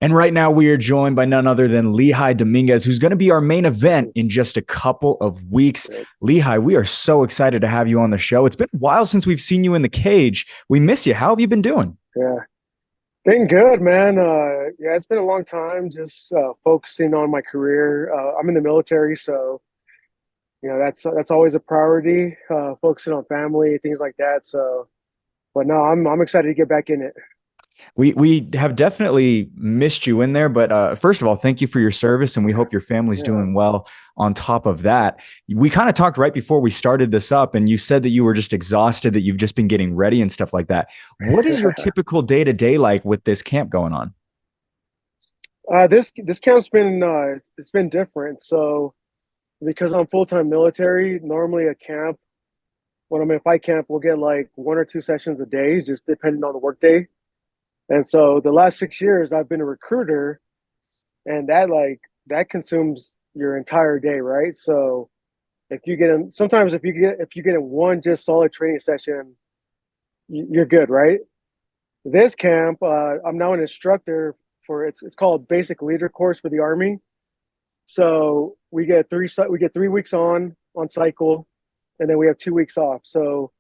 And right now we are joined by none other than Lehi Dominguez, who's going to be our main event in just a couple of weeks. Yeah. Lehi, we are so excited to have you on the show. It's been a while since we've seen you in the cage. We miss you. How have you been doing? Yeah. Been good, man. Yeah, it's been a long time just focusing on my career. I'm in the military, so that's always a priority, focusing on family, things like that. So, but no, I'm excited to get back in it. We have definitely missed you in there, but first of all, thank you for your service, and we hope your family's Yeah. doing well. On top of that, we kind of talked right before we started this up, and you said that you were just exhausted, that you've just been getting ready and stuff like that. What is your typical day to day like with this camp going on? This camp's been it's been different. So because I'm full-time military, normally a camp when I'm in fight camp, we'll get like 1 or 2 sessions a day, just depending on the workday. And so the last 6 years, I've been a recruiter, and that consumes your entire day, right? So if you get in, sometimes if you get in one just solid training session, you're good, right? This camp, I'm now an instructor for it's called Basic Leader Course for the Army. So we get 3 weeks on cycle, and then we have 2 weeks off. So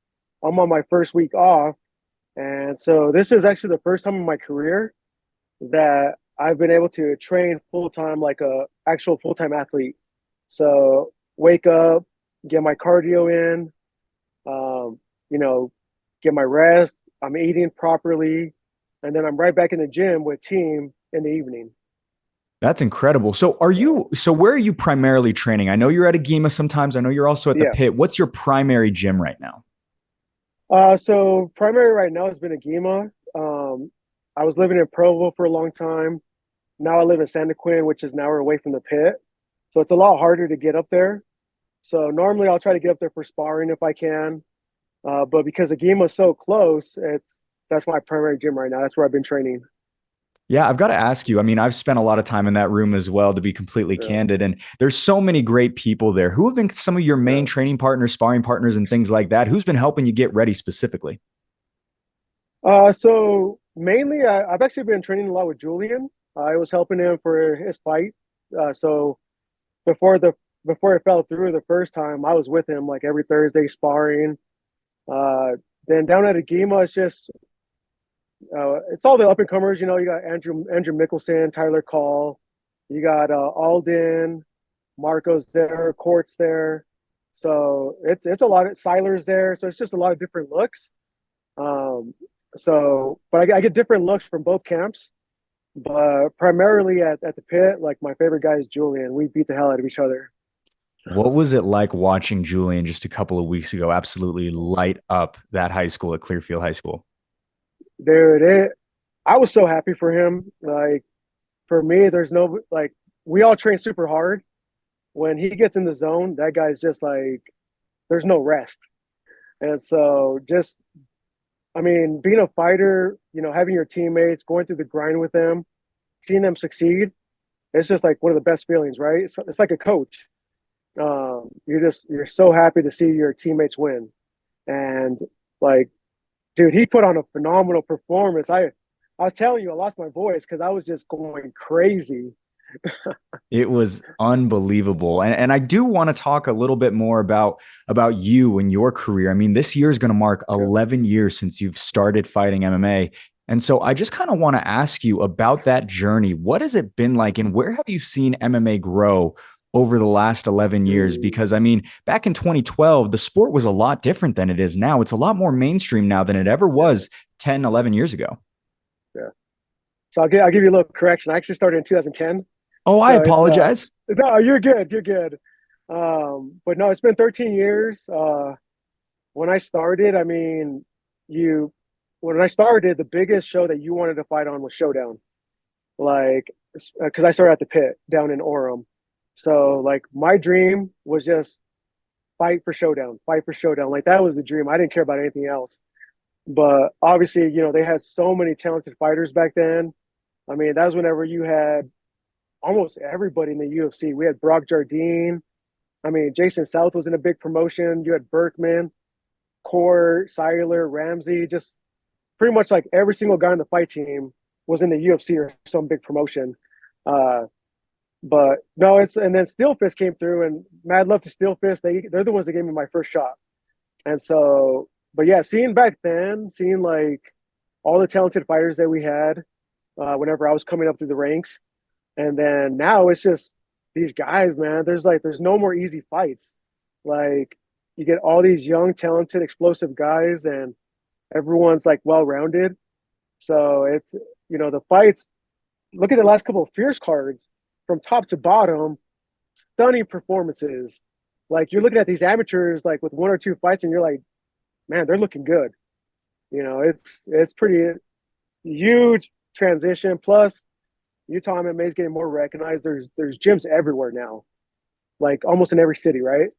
I'm on my first week off, and so this is actually the first time in my career that I've been able to train full time like a actual full time athlete. So wake up, get my cardio in, um, you know, get my rest. I'm eating properly, and then I'm right back in the gym with team in the evening. That's incredible. So where are you primarily training? I know you're at a GEMA sometimes. I know you're also at the Yeah. pit. What's your primary gym right now? So primary right now has been a GEMA. I was living in Provo for a long time. Now I live in Santa Quinn, which is an hour away from the pit. So it's a lot harder to get up there. So normally I'll try to get up there for sparring if I can. But because the game was so close, it's that's my primary gym right now. That's where I've been training. Yeah, I've got to ask you. I mean, I've spent a lot of time in that room as well, to be completely Yeah, candid. And there's so many great people there. Who have been some of your main yeah. training partners, sparring partners, and things like that? Who's been helping you get ready specifically? So mainly I've actually been training a lot with Julian. I was helping him for his fight. So before the before it fell through the first time, I was with him like every Thursday sparring. Uh, then down at Agema, it's all the up and comers. You know, you got Andrew Mickelson, Tyler Call, you got Alden, Marco's there, Court's there. So it's a lot of Siler's there. So it's just a lot of different looks. Um, but I get different looks from both camps. But primarily at the pit, like my favorite guy is Julian. We beat the hell out of each other. What was it like watching Julian just a couple of weeks ago absolutely light up that high school at Clearfield High School? Dude, I was so happy for him. Like for me, there's no like we all train super hard. When he gets in the zone, that guy's just like there's no rest. And so just I mean, being a fighter, having your teammates, going through the grind with them, seeing them succeed, it's just like one of the best feelings, right? It's like a coach. You're so happy to see your teammates win. And like, dude, he put on a phenomenal performance. I was telling you, I lost my voice because I was just going crazy. It was unbelievable. And I do want to talk a little bit more about you and your career. I mean, this year is going to mark Yeah. 11 years since you've started fighting MMA. And so I just kind of want to ask you about that journey. What has it been like, and where have you seen MMA grow over the last 11 years? Mm, Because I mean, back in 2012, the sport was a lot different than it is now. It's a lot more mainstream now than it ever yeah, was 10, 11 years ago. yeah. So I'll give you a little correction. I actually started in 2010. Oh, I So it's apologize. no, you're good. You're good. But no, it's been 13 years. When I started, I mean, you when I started, the biggest show that you wanted to fight on was Showdown. Like, because I started at the pit down in Orem. So like my dream was just fight for Showdown, fight for Showdown. Like that was the dream. I didn't care about anything else. But obviously, they had so many talented fighters back then. I mean, that was whenever you had almost everybody in the UFC. We had Brock Jardine. I mean, Jason South was in a big promotion. You had Berkman, Court, Seiler, Ramsey, just pretty much like every single guy on the fight team was in the UFC or some big promotion. Uh, but no, it's and then Steel Fist came through, and mad love to Steel Fist. They're the ones that gave me my first shot, and so but yeah, seeing back then, seeing like all the talented fighters that we had whenever I was coming up through the ranks, and then now it's just these guys, man. There's no more easy fights. Like you get all these young, talented, explosive guys, and everyone's like well rounded. So it's the fights. Look at the last couple of Fierce cards from top to bottom, stunning performances. Like you're looking at these amateurs like with one or two fights, and you're like, man, they're looking good. It's pretty huge transition. Plus, Utah MMA is getting more recognized. There's gyms everywhere now, like almost in every city, right?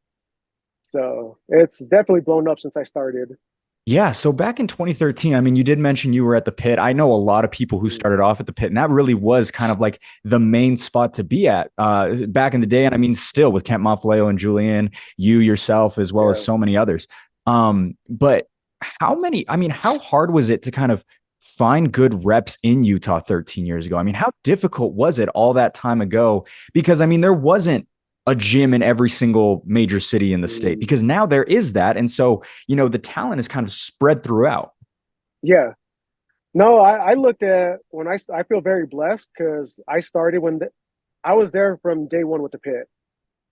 So it's definitely blown up since I started. Yeah. So back in 2013, I mean, you did mention you were at the pit. I know a lot of people who started off at the pit, and that really was kind of like the main spot to be at back in the day. And I mean, still with Kent Mafleo and Julian, you yourself, as well as Yeah. so many others. But I mean, how hard was it to kind of find good reps in Utah 13 years ago? I mean, how difficult was it all that time ago? Because I mean, there wasn't a gym in every single major city in the state, Mm. because now there is that. And so, the talent is kind of spread throughout. Yeah. No, I looked at when I feel very blessed because I started I was there from day one with the pit.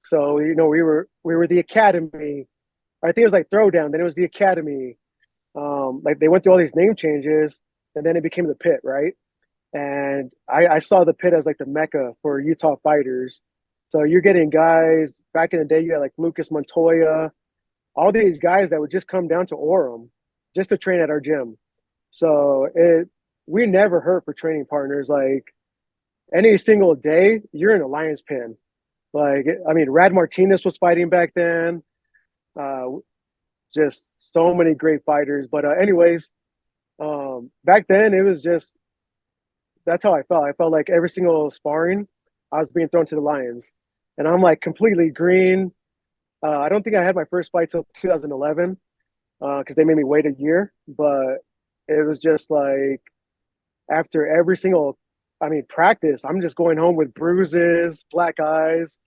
So we were the academy. I think it was like Throwdown. Then it was the academy. Like they went through all these name changes, and then it became the pit, right? And I saw the pit as like the mecca for Utah fighters. So you're getting guys back in the day. You had like Lucas Montoya, all these guys that would just come down to Orem just to train at our gym. So we never hurt for training partners. Like any single day, you're in a lion's pen. Like I mean, Rad Martinez was fighting back then. Uh, just so many great fighters. But anyways, back then it was just that's how I felt. I felt like every single sparring, I was being thrown to the lions, and I'm like completely green. I don't think I had my first fight till 2011 because they made me wait a year. But it was just like after every single, I mean, practice, I'm just going home with bruises, black eyes.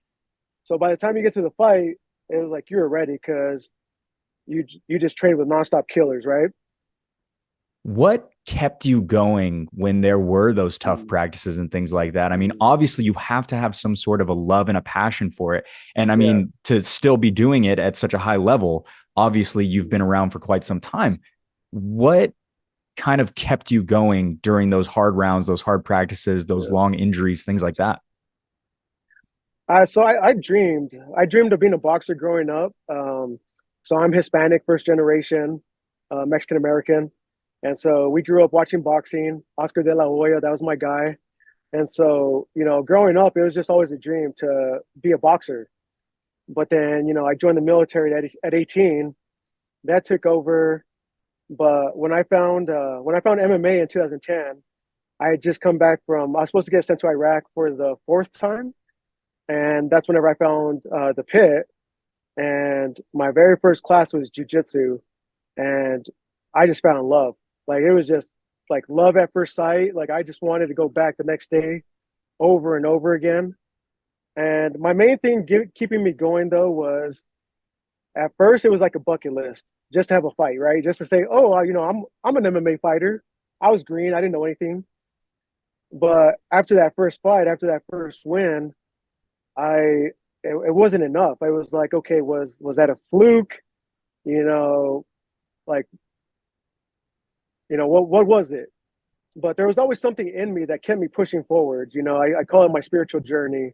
So by the time you get to the fight, it was like you're ready because you just trained with nonstop killers, right? What kept you going when there were those tough practices and things like that? I mean, obviously, you have to have some sort of a love and a passion for it. And I Yeah. mean, to still be doing it at such a high level, obviously, you've been around for quite some time. What kind of kept you going during those hard rounds, those hard practices, those Yeah. long injuries, things like that? I dreamed of being a boxer growing up. So I'm Hispanic, first generation, Mexican American. And so we grew up watching boxing. Oscar de la Hoya, that was my guy. And so, growing up, it was just always a dream to be a boxer. But then, I joined the military at 18. That took over. But when I found MMA in 2010, I had just come back from. I was supposed to get sent to Iraq for the fourth time, and that's whenever I found the pit. And my very first class was jujitsu, and I just found love. Like it was just like love at first sight. Like I just wanted to go back the next day over and over again. And my main thing keeping me going though was at first it was like a bucket list just to have a fight, right? Just to say, oh, I'm an MMA fighter. I was green. I didn't know anything. But after that first fight, after that first win, it wasn't enough. I was like, okay, was that a fluke? You know, like what was it? But there was always something in me that kept me pushing forward. I call it my spiritual journey.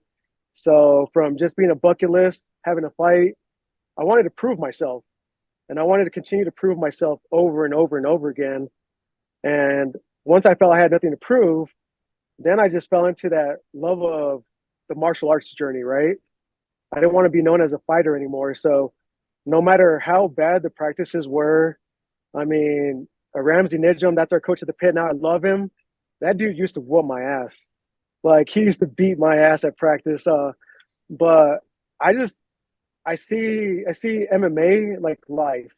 So from just being a bucket list, having a fight, I wanted to prove myself, and I wanted to continue to prove myself over and over and over again. And once I felt I had nothing to prove, then I just fell into that love of the martial arts journey, right? I didn't want to be known as a fighter anymore. So no matter how bad the practices were, I mean, Ramsey Nijum, that's our coach at the pit now. I love him. That dude used to whoop my ass. Like he used to beat my ass at practice. But I just I see MMA like life.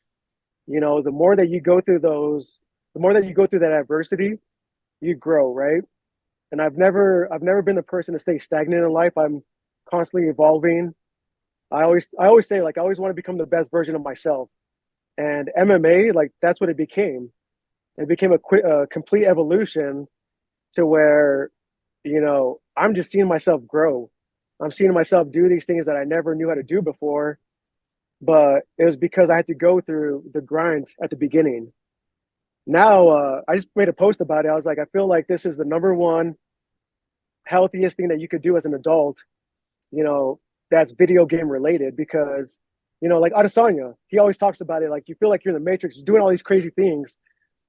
The more that you go through that adversity, you grow, right? and I've never been the person to stay stagnant in life. I'm constantly evolving. I always say like I always want to become the best version of myself. And MMA, like that's what it became. It became a complete evolution to where, I'm just seeing myself grow. I'm seeing myself do these things that I never knew how to do before, but it was because I had to go through the grind at the beginning. Now, I just made a post about it. I was like, I feel like this is the number one healthiest thing that you could do as an adult, you know, that's video game related because, like Adesanya, he always talks about it. Like you feel like you're in the Matrix, doing all these crazy things.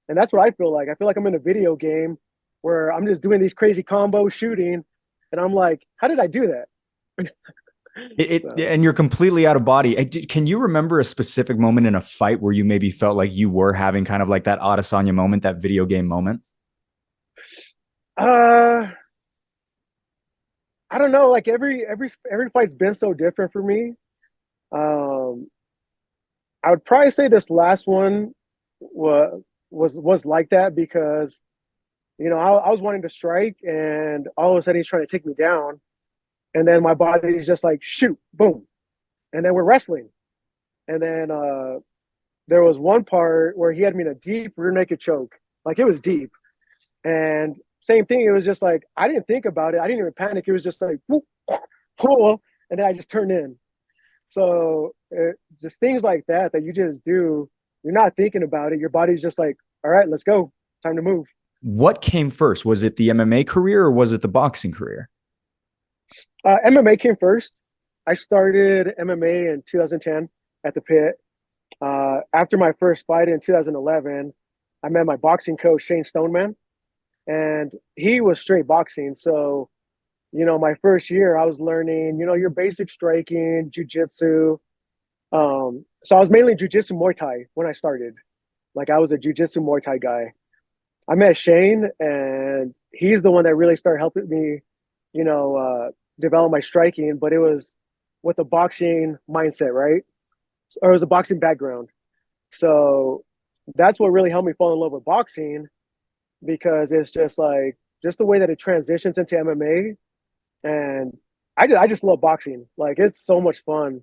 And that's what I feel like. I feel like I'm in a video game where I'm just doing these crazy combos, shooting, and I'm like, how did I do that? So, And you're completely out of body. Can you remember a specific moment in a fight where you maybe felt like you were having kind of like that Adesanya moment, that video game moment? uh, I don't know. Like every fight's been so different for me. Um, I would probably say this last one was like that because I was wanting to strike, and all of a sudden he's trying to take me down, and then my body's just like shoot, boom, and then we're wrestling, and then there was one part where he had me in a deep rear naked choke, like it was deep, and same thing. It was just like I didn't think about it. I didn't even panic. It was just like whoop, whoop, and then I just turned in. So just things like that you just do. You're not thinking about it. Your body's just like, all right, let's go. Time to move. What came first? Was it the MMA career or was it the boxing career? MMA came first. I started MMA in 2010 at the pit. After my first fight in 2011, I met my boxing coach, Shane Stoneman, and he was straight boxing. So, my first year, I was learning, your basic striking, jujitsu. So I was mainly jujitsu Muay Thai when I started. Like I was a jujitsu Muay Thai guy. I met Shane, and he's the one that really started helping me, develop my striking. But it was with a boxing mindset, right? Or it was a boxing background. So that's what really helped me fall in love with boxing because it's just like just the way that it transitions into MMA, and I just love boxing. Like it's so much fun.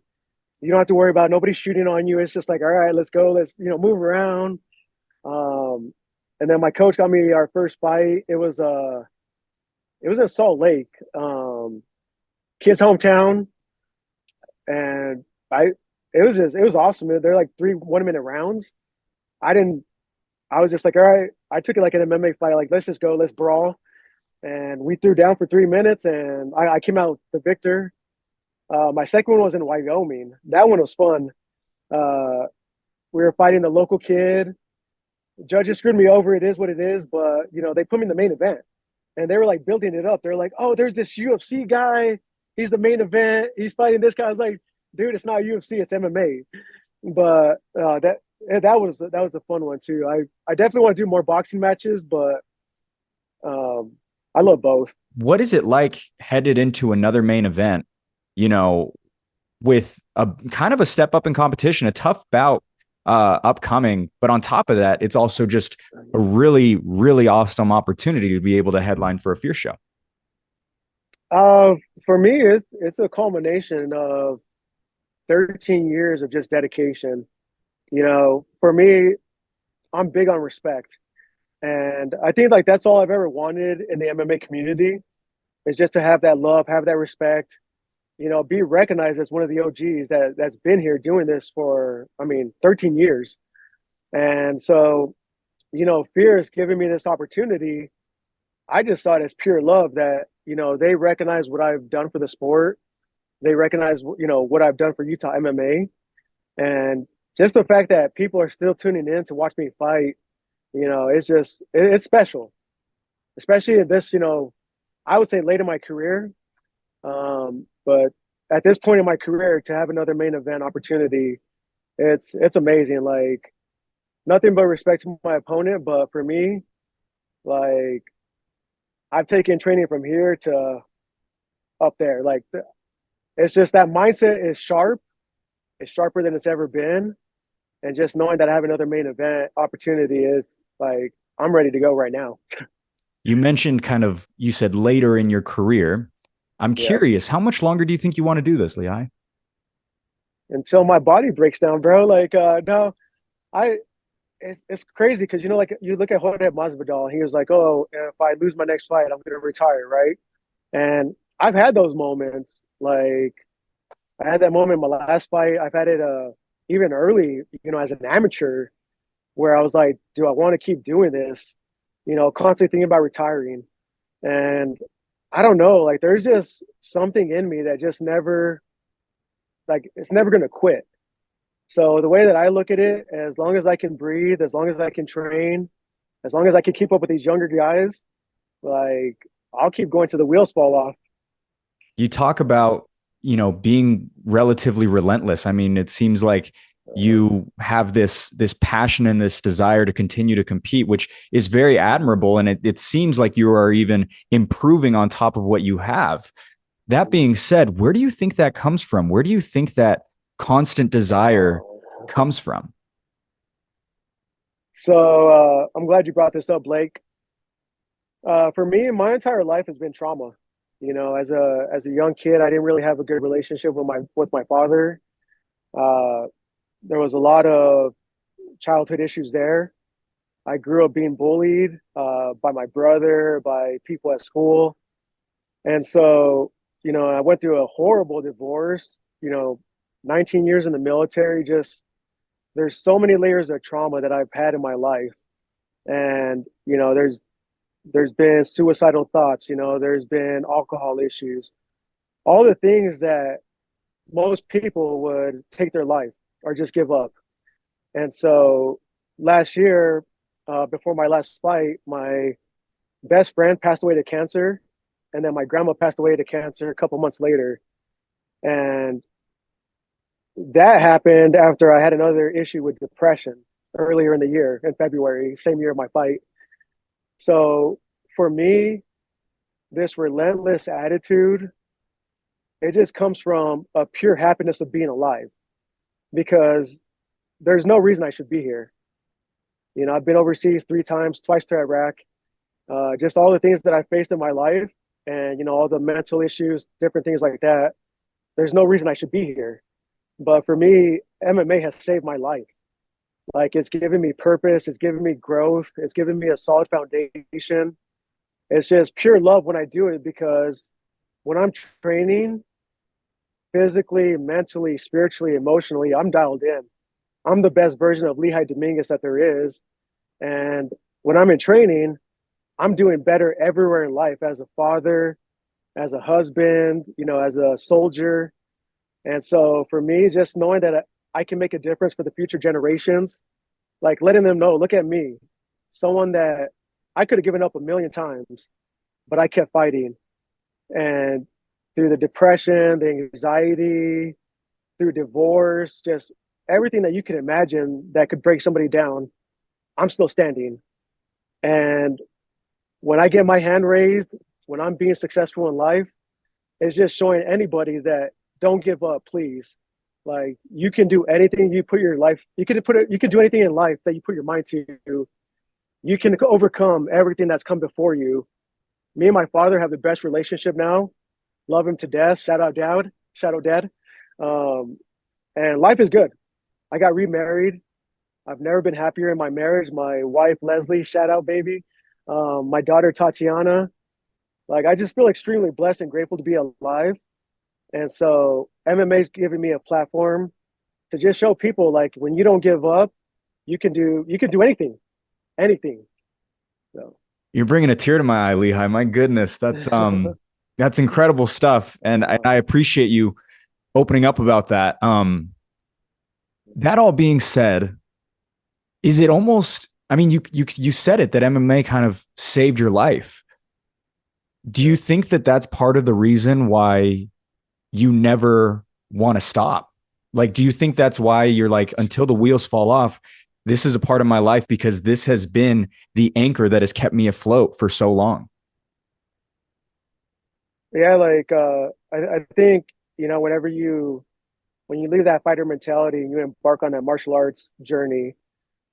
You don't have to worry about nobody shooting on you. It's just like, all right, let's go. Let's move around. Um, and then my coach got me our first fight. It was in Salt Lake, kid's hometown, and I it was awesome. They're like 3 1-minute rounds. I didn't. I was just like, all right. I took it like an MMA fight. Like let's just go. Let's brawl. And we threw down for 3 minutes, and I came out the victor. My second one was in Wyoming. That one was fun. Uh, we were fighting the local kid. Judges screwed me over. It is what it is. But they put me in the main event, and they were like building it up. They're like, "Oh, there's this UFC guy. He's the main event. He's fighting this guy." I was like, "Dude, it's not UFC. It's MMA." But that was a fun one too. I definitely want to do more boxing matches, but um, I love both. What is it like headed into another main event, you know, with a kind of a step up in competition, a tough bout upcoming, but on top of that, it's also just a really, really awesome opportunity to be able to headline for a fear show. Uh, for me, it's a culmination of 13 years of just dedication. For me, I'm big on respect. And I think like that's all I've ever wanted in the MMA community is just to have that love, have that respect, be recognized as one of the OGs that's been here doing this for, I mean, 13 years. And so, Fear is giving me this opportunity. I just saw it as pure love that, they recognize what I've done for the sport. They recognize, what I've done for Utah MMA. And just the fact that people are still tuning in to watch me fight, it's special, especially at this, I would say late in my career. But at this point in my career, to have another main event opportunity, it's amazing. Like nothing but respect to my opponent, but for me, like I've taken training from here to up there. Like it's just that mindset is sharp. It's sharper than it's ever been, and just knowing that I have another main event opportunity is like I'm ready to go right now. You mentioned kind of, you said later in your career. I'm Yeah. curious, how much longer do you think you want to do this, Lehi? Until my body breaks down, bro. Like, no, I, it's crazy because, like you look at Jorge Masvidal, he was like, oh, if I lose my next fight, I'm going to retire, right? And I've had those moments. Like, I had that moment in my last fight. I've had it even early, as an amateur, where I was like, do I want to keep doing this? Constantly thinking about retiring. And I don't know, like there's just something in me that just never, like, it's never going to quit. So the way that I look at it, as long as I can breathe, as long as I can train, as long as I can keep up with these younger guys, like I'll keep going till the wheels fall off. You talk about, being relatively relentless. I mean, it seems like Uh, you have this passion and this desire to continue to compete, which is very admirable. And it seems like you are even improving on top of what you have. That being said, where do you think that comes from? Where do you think that constant desire comes from? so I'm glad you brought this up, Blake. For me, my entire life has been trauma. As a young kid, I didn't really have a good relationship with my father. Uh, there was a lot of childhood issues there. I grew up being bullied by my brother, by people at school, and so I went through a horrible divorce. 19 years in the military. Just there's so many layers of trauma that I've had in my life, and there's been suicidal thoughts. There's been alcohol issues, all the things that most people would take their life or just give up. And so last year, before my last fight, my best friend passed away to cancer, and then my grandma passed away to cancer a couple months later. And that happened after I had another issue with depression earlier in the year, in February, same year of my fight. So for me, this relentless attitude, it just comes from a pure happiness of being alive, because there's no reason I should be here. I've been overseas 3 times, twice to Iraq. Just all the things that I faced in my life, and all the mental issues, different things like that. There's no reason I should be here. But for me, MMA has saved my life. Like, it's given me purpose, it's given me growth, it's given me a solid foundation. It's just pure love when I do it, because when I'm training physically, mentally, spiritually, emotionally, I'm dialed in. I'm the best version of Lehi Dominguez that there is. And when I'm in training, I'm doing better everywhere in life, as a father, as a husband, as a soldier. And so for me, just knowing that I can make a difference for the future generations, like letting them know, look at me, someone that I could have given up a million times, but I kept fighting. And through the depression, the anxiety, through divorce, just everything that you can imagine that could break somebody down, I'm still standing. And when I get my hand raised, when I'm being successful in life, it's just showing anybody that don't give up, please. Like, you can do anything you put your life, you can do anything in life that you put your mind to. You can overcome everything that's come before you. Me and my father have the best relationship now. Love him to death. Shout out dad. Shout out dad. Um, and life is good. I got remarried. I've never been happier in my marriage. My wife Leslie, shout out baby. My daughter Tatiana. Like, I just feel extremely blessed and grateful to be alive. And so MMA's giving me a platform to just show people, like, when you don't give up, you can do anything, anything. So You're bringing a tear to my eye, Lehi. My goodness, that's incredible stuff, and I appreciate you opening up about that. That all being said, is it almost? I mean, you said it that MMA kind of saved your life. Do you yeah. think that that's part of the reason why you never want to stop? Like, do you think that's why you're like, until the wheels fall off, this is a part of my life because this has been the anchor that has kept me afloat for so long? Yeah, like I think, whenever when you leave that fighter mentality and you embark on that martial arts journey,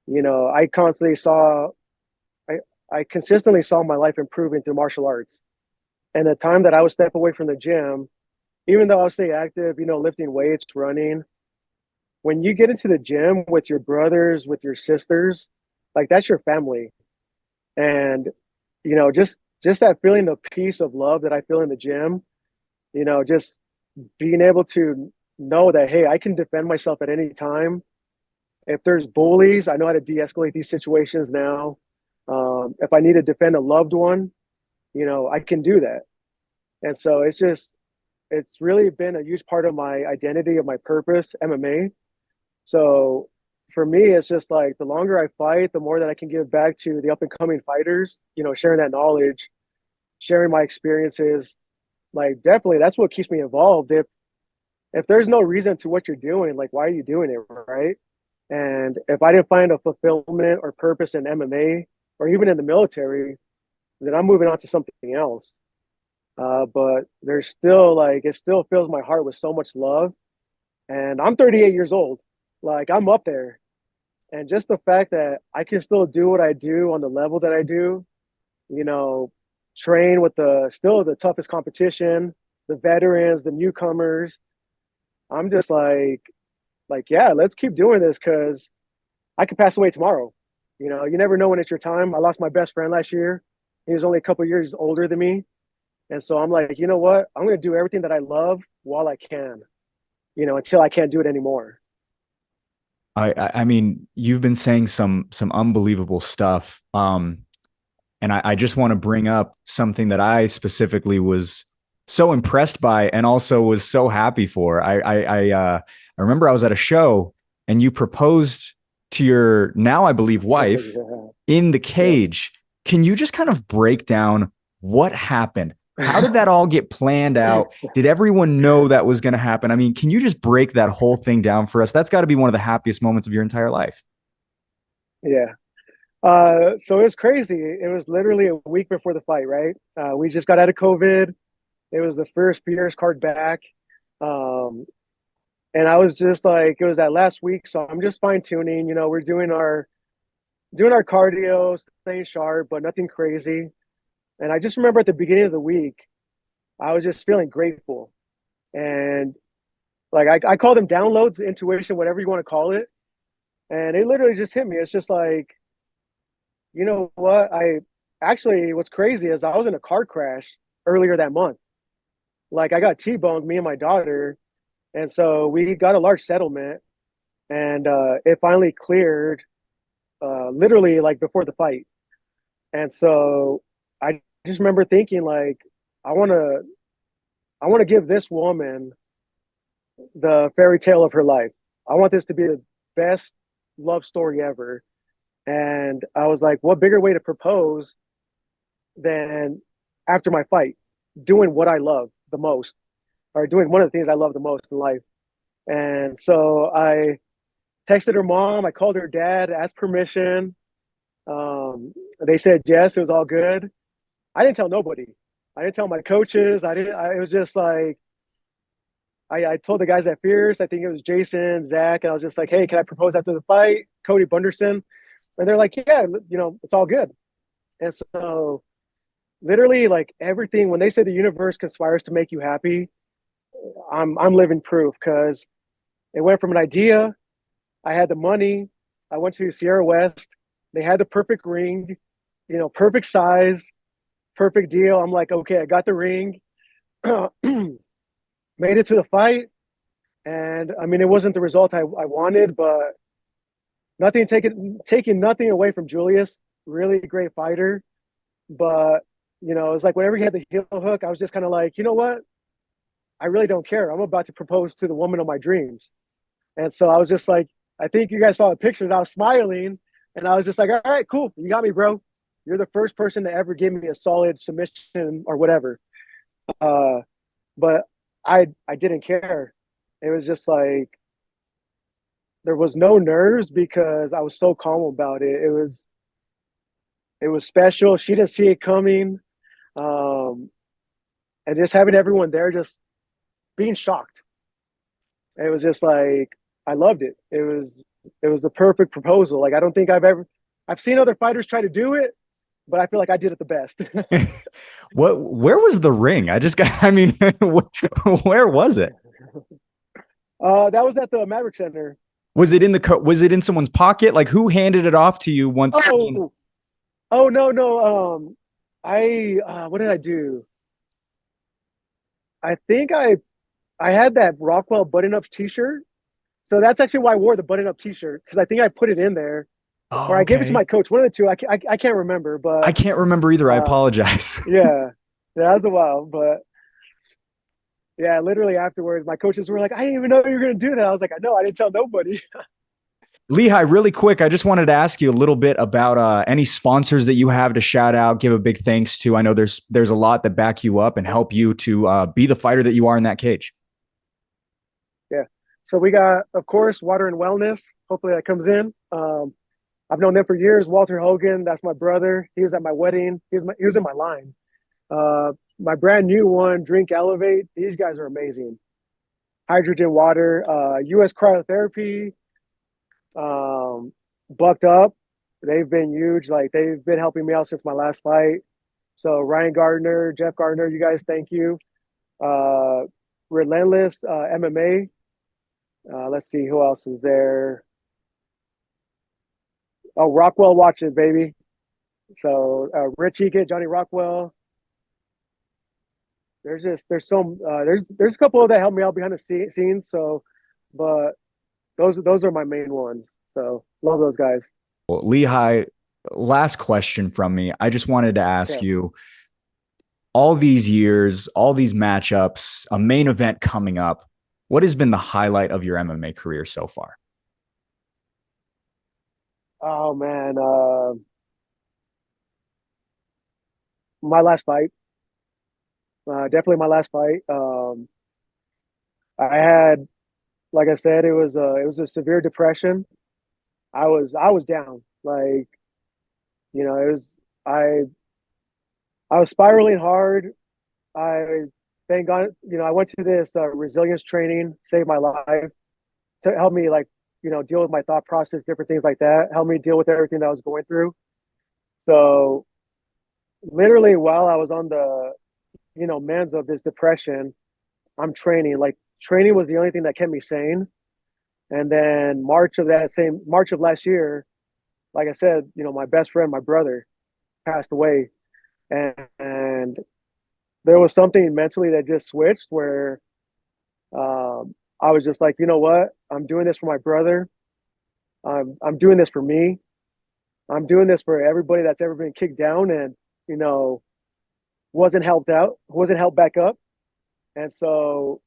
I constantly saw I I consistently saw my life improving through martial arts. And the time that I would step away from the gym, even though I'll stay active, lifting weights, running, when you get into the gym with your brothers, with your sisters, like that's your family. And, just that feeling of peace, of love that I feel in the gym, just being able to know that, hey, I can defend myself at any time. If there's bullies, I know how to de-escalate these situations now. If I need to defend a loved one, I can do that. And so it's really been a huge part of my identity, of my purpose, MMA. So for me, it's just like the longer I fight, the more that I can give back to the up and coming fighters, sharing that knowledge, sharing my experiences. Like definitely that's what keeps me involved. If there's no reason to what you're doing, like why are you doing it, right? And if I didn't find a fulfillment or purpose in MMA or even in the military, then I'm moving on to something else. But there's still like it still fills my heart with so much love. And I'm 38 years old. Like I'm up there. And just the fact that I can still do what I do on the level that I do, you know, train with the still the toughest competition, the veterans, the newcomers. I'm just like, yeah, let's keep doing this because I could pass away tomorrow. You never know when it's your time. I lost my best friend last year. He was only a couple years older than me. And so I'm like, you know what? I'm going to do everything that I love while I can, until I can't do it anymore. I mean, you've been saying some unbelievable stuff. And I just want to bring up something that I specifically was so impressed by and also was so happy for. I remember I was at a show and you proposed to your now I believe wife Yeah. in the Yep. cage. Can you just kind of break down what happened? How did that all get planned out? Did everyone know that was going to happen? I mean, can you just break that whole thing down for us? That's got to be one of the happiest moments of your entire life. Yeah. So it was crazy. It was literally a week before the fight, right? We just got out of COVID. It was the first Pierce card back. Um, and I was just like, it was that last week. So I'm just fine tuning, we're doing our cardio, staying sharp, but nothing crazy. And I just remember at the beginning of the week, I was just feeling grateful. And like I call them downloads, intuition, whatever you want to call it. And it literally just hit me. It's just like, you know what? What's crazy is I was in a car crash earlier that month. Like I got T-boned, me and my daughter. And so we got a large settlement and it finally cleared literally like before the fight. And so I just remember thinking like, I want to, I want to give this woman the fairy tale of her life. I want this to be the best love story ever. And I was like, what bigger way to propose than after my fight, doing what I love the most, or doing one of the things I love the most in life. And so I texted her mom, I called her dad, asked permission. They said yes, it was all good. I didn't tell nobody. I didn't tell my coaches. It was just like, I told the guys at Fierce, I think it was Jason, Zach, and I was just like, hey, can I propose after the fight? Cody Bunderson. And they're like, yeah, it's all good. And so literally like everything, when they say the universe conspires to make you happy, I'm living proof because it went from an idea. I had the money. I went to Sierra West. They had the perfect ring, perfect size, perfect deal. I'm like, okay, I got the ring. Made it to the fight. And I mean, it wasn't the result I wanted, but taking nothing away from Julius. Really great fighter. But, it's like whenever he had the heel hook, I was just kind of like, you know what? I really don't care. I'm about to propose to the woman of my dreams. And so I was just like, I think you guys saw a picture and I was smiling. And I was just like, all right, cool. You got me, bro. You're the first person to ever give me a solid submission or whatever. Uh, but I didn't care. It was just like there was no nerves because I was so calm about it. It was special. She didn't see it coming. Um, and just having everyone there just being shocked. It was just like I loved it. It was the perfect proposal. Like I don't think I've seen other fighters try to do it, but I feel like I did it the best. Where was the ring? I just got, I mean, where was it? That was at the Maverick Center. Was it in someone's pocket? Like who handed it off to you once? I mean, Oh, oh no, no. I what did I do? I think I had that Rockwell button-up T-shirt, so that's actually why I wore the button-up T-shirt because I think I put it in there or oh, I gave it to okay. my coach. One of the two. I can't remember, I but can't remember either. I uh, apologize. yeah, that was a while. But yeah, literally afterwards, my coaches were like, "I didn't even know you were gonna do that." I was like, "I know, I didn't tell nobody." Lehi, really quick, I just wanted to ask you a little bit about any sponsors that you have to shout out, give a big thanks to. I know there's a lot that back you up and help you to be the fighter that you are in that cage. Yeah. So we got, of course, Water and Wellness. Hopefully that comes in. I've known them for years. Walter Hogan, that's my brother. He was at my wedding. He was in my line. My brand new one, Drink Elevate. These guys are amazing. Hydrogen Water, U.S. Cryotherapy, um, Bucked Up. They've been huge. Like they've been helping me out since my last fight. So Ryan Gardner, Jeff Gardner, you guys, thank you. Uh, Relentless MMA. Let's see who else is there. Oh, Rockwell watches, baby. So Rich Egan, Johnny Rockwell. There's a couple that help me out behind the scenes. So, but those are my main ones. So love those guys. Well, Lehi, last question from me. I just wanted to ask Yeah. you all these years, all these matchups, a main event coming up. What has been the highlight of your MMA career so far? Oh man, my last fight. Definitely my last fight. I had, like I said, it was a severe depression. I was down. Like it was I I was spiraling hard. I thank God, I went to this resilience training, saved my life to help me like, deal with my thought process, different things like that, help me deal with everything that I was going through. So literally while I was on the, mends of this depression, I'm training. Like training was the only thing that kept me sane. And then March of last year, like I said, my best friend, my brother passed away. And there was something mentally that just switched where I was just like, you know what? I'm doing this for my brother. I'm doing this for me. I'm doing this for everybody that's ever been kicked down and you know wasn't helped back up. And so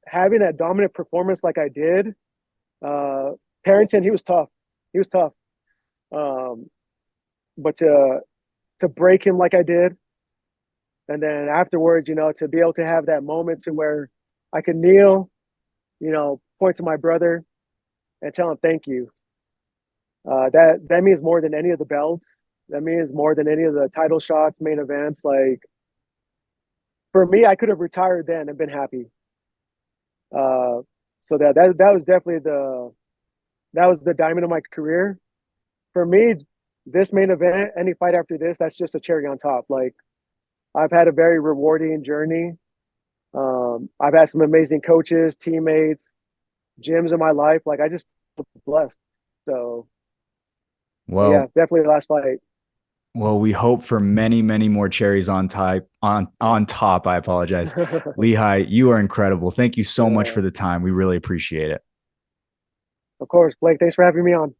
having that dominant performance like I did, uh, Parrington, he was tough. He was tough. Um, but to break him like I did, and then afterwards, to be able to have that moment to where I could kneel, point to my brother and tell him thank you. That means more than any of the belts. That means more than any of the title shots, main events. Like for me, I could have retired then and been happy. Uh, so that was definitely that was the diamond of my career. For me, this main event, any fight after this, that's just a cherry on top. Like I've had a very rewarding journey. I've had some amazing coaches, teammates, gyms in my life. Like I just feel blessed. So yeah, Well, definitely the last fight. well, we hope for many, many more cherries on top. I apologize. Lehi, you are incredible. Thank you so much Yeah, for the time. We really appreciate it. of course, Blake. Thanks for having me on.